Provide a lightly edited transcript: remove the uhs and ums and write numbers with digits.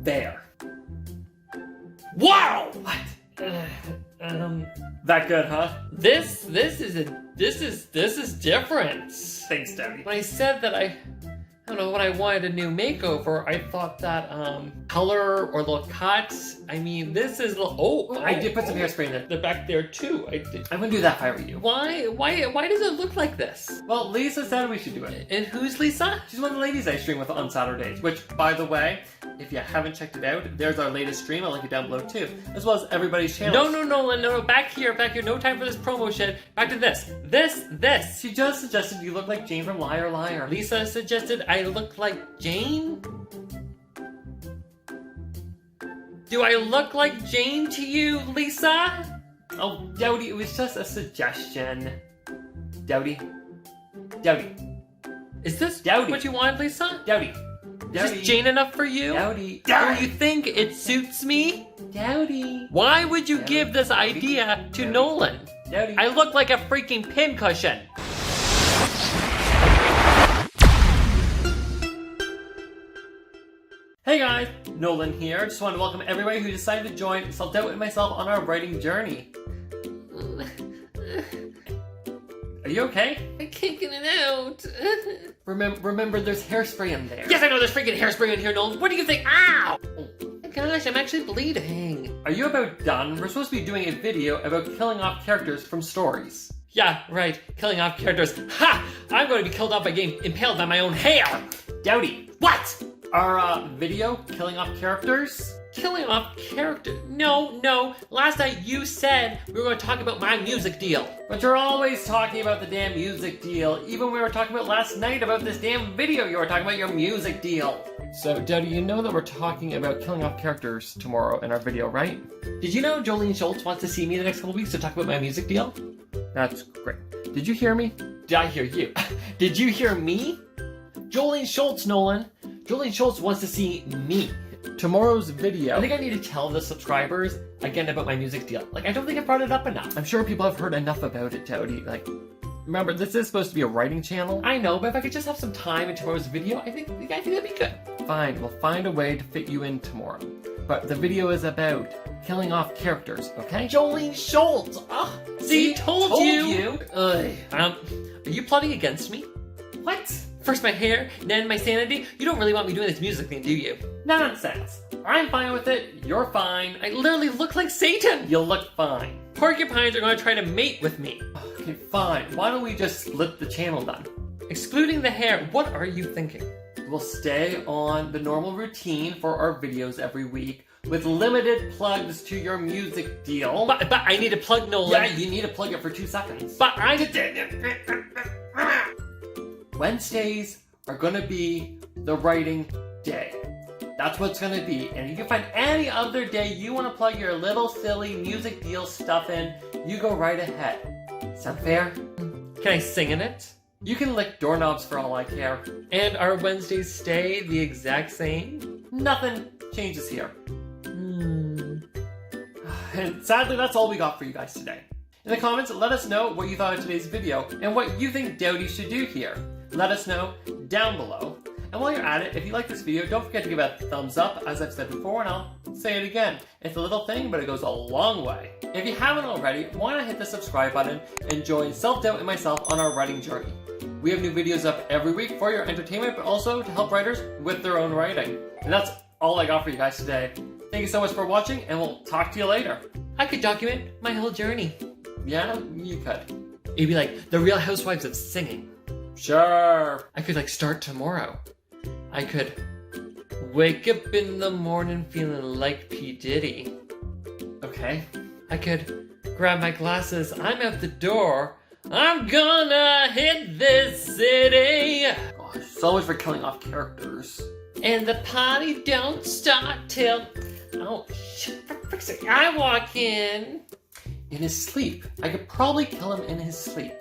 There. Wow! What? That good, huh? This is different. Thanks, Doubty. When I said that I don't know, when I wanted a new makeover, I thought that color or little cuts. I mean, this is I did put some hairspray in it. They're back there too. I wouldn't do that if I were you. Why does it look like this? Well, Lisa said we should do it. And who's Lisa? She's one of the ladies I stream with on Saturdays, which, by the way, if you haven't checked it out, there's our latest stream. I'll link it down below too, as well as everybody's channel. No, back here. No time for this promo shit. Back to this. This. She just suggested you look like Jane from Liar Liar. Lisa suggested I look like Jane? Do I look like Jane to you, Lisa? Oh, Doubty, it was just a suggestion. Doubty. Is this Doubty. what you want, Lisa? Doubty. Is this Jane enough for you? Doubty. Do you think it suits me? Doubty. Why would you give this idea to Nolan? Doubty. I look like a freaking pincushion. Hey guys, Nolan here. Just wanted to welcome everybody who decided to join Self-Doubt and myself on our writing journey. Are you okay? I can't get it out. Remember, there's hairspray in there. Yes, I know there's freaking hairspray in here, Nolan. What do you think? Ow! Oh my gosh, I'm actually bleeding. Are you about done? We're supposed to be doing a video about killing off characters from stories. Yeah, right. Killing off characters. Ha! I'm going to be killed off by getting impaled by my own hair. Doubty. What? Our video, killing off characters? Killing off characters? No. Last night you said we were going to talk about my music deal. But you're always talking about the damn music deal. Even we were talking about last night about this damn video, you were talking about your music deal. So, Doubty, you know that we're talking about killing off characters tomorrow in our video, right? Did you know Jolene Schultz wants to see me the next couple weeks to talk about my music deal? That's great. Did you hear me? Did I hear you? Did you hear me? Jolene Schultz, Nolan. Jolene Schultz wants to see me. Tomorrow's video. I think I need to tell the subscribers again about my music deal. I don't think I brought it up enough. I'm sure people have heard enough about it, Doubty. Remember, this is supposed to be a writing channel. I know, but if I could just have some time in tomorrow's video, I think that'd be good. Fine, we'll find a way to fit you in tomorrow. But the video is about killing off characters, okay? Jolene Schultz! Oh, see, told you! Ugh. Are you plotting against me? What? First my hair, then my sanity? You don't really want me doing this music thing, do you? Nonsense. I'm fine with it. You're fine. I literally look like Satan! You'll look fine. Porcupines are going to try to mate with me. Okay, fine. Why don't we just split the channel then? Excluding the hair, what are you thinking? We'll stay on the normal routine for our videos every week with limited plugs to your music deal. But I need to plug Nolan. Yeah, you need to plug it for 2 seconds. But I... Wednesdays are gonna be the writing day. That's what it's gonna be. And you can find any other day you wanna plug your little silly music deal stuff in, you go right ahead. Sound fair? Can I sing in it? You can lick doorknobs for all I care. And our Wednesdays stay the exact same? Nothing changes here. And sadly, that's all we got for you guys today. In the comments, let us know what you thought of today's video and what you think Doubty should do here. Let us know down below. And while you're at it, if you like this video, don't forget to give it a thumbs up, as I've said before, and I'll say it again. It's a little thing, but it goes a long way. If you haven't already, why not hit the subscribe button and join Self-Doubt and myself on our writing journey. We have new videos up every week for your entertainment, but also to help writers with their own writing. And that's all I got for you guys today. Thank you so much for watching, and we'll talk to you later. I could document my whole journey. Yeah, you could. It'd be like The Real Housewives of Singing. Sure. I could start tomorrow. I could wake up in the morning feeling like P. Diddy. Okay. I could grab my glasses, I'm out the door, I'm gonna hit this city. Gosh, so much for killing off characters. And the party don't start till, oh shit, for frick's sake, I walk in. In his sleep. I could probably kill him in his sleep.